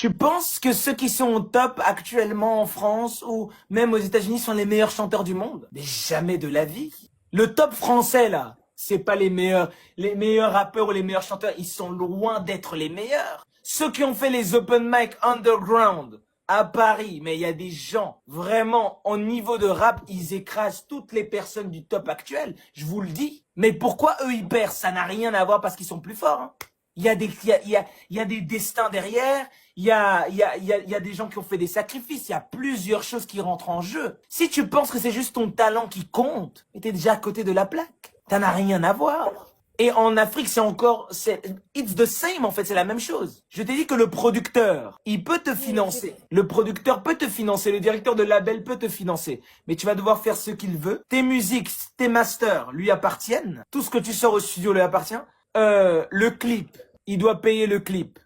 Tu penses que ceux qui sont au top actuellement en France ou même aux États-Unis sont les meilleurs chanteurs du monde? Mais jamais de la vie. Le top français, là, c'est pas les meilleurs rappeurs ou les meilleurs chanteurs. Ils sont loin d'être les meilleurs. Ceux qui ont fait les open mic underground à Paris, mais il y a des gens vraiment au niveau de rap, ils écrasent toutes les personnes du top actuel. Je vous le dis. Mais pourquoi eux ils perdent? Ça n'a rien à voir parce qu'ils sont plus forts. Hein. Il y a des destins derrière, il y a des gens qui ont fait des sacrifices, il y a plusieurs choses qui rentrent en jeu. Si tu penses que c'est juste ton talent qui compte, t'es déjà à côté de la plaque. Ça n'a rien à voir. Et en Afrique, it's the same en fait, c'est la même chose. Je t'ai dit que le producteur, il peut te financer. Le producteur peut te financer, le directeur de label peut te financer. Mais tu vas devoir faire ce qu'il veut. Tes musiques, tes masters lui appartiennent. Tout ce que tu sors au studio lui appartient. Le clip, il doit payer le clip.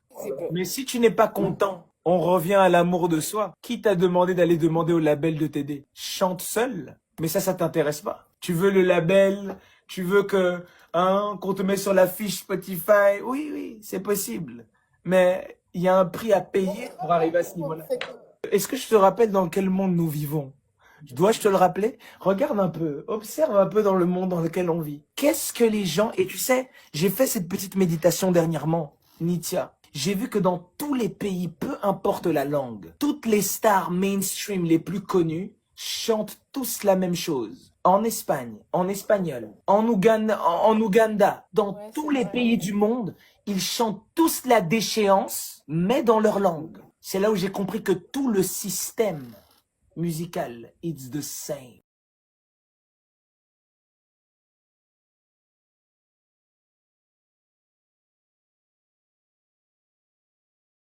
Mais si tu n'es pas content, on revient à l'amour de soi. Qui t'a demandé d'aller demander au label de t'aider? Chante seul. Mais ça t'intéresse pas. Tu veux le label, tu veux qu'on te met sur la fiche Spotify. Oui, oui, c'est possible. Mais il y a un prix à payer pour arriver à ce niveau-là. Est-ce que je te rappelle dans quel monde nous vivons? Dois-je te le rappeler? Regarde un peu, observe un peu dans le monde dans lequel on vit. Qu'est-ce que les gens... Et tu sais, j'ai fait cette petite méditation dernièrement, Nitya. J'ai vu que dans tous les pays, peu importe la langue, toutes les stars mainstream les plus connues chantent tous la même chose. En Espagne, en espagnol, en Ouganda, dans tous les pays du monde, ils chantent tous la déchéance, mais dans leur langue. C'est là où j'ai compris que tout le système musical, it's the same.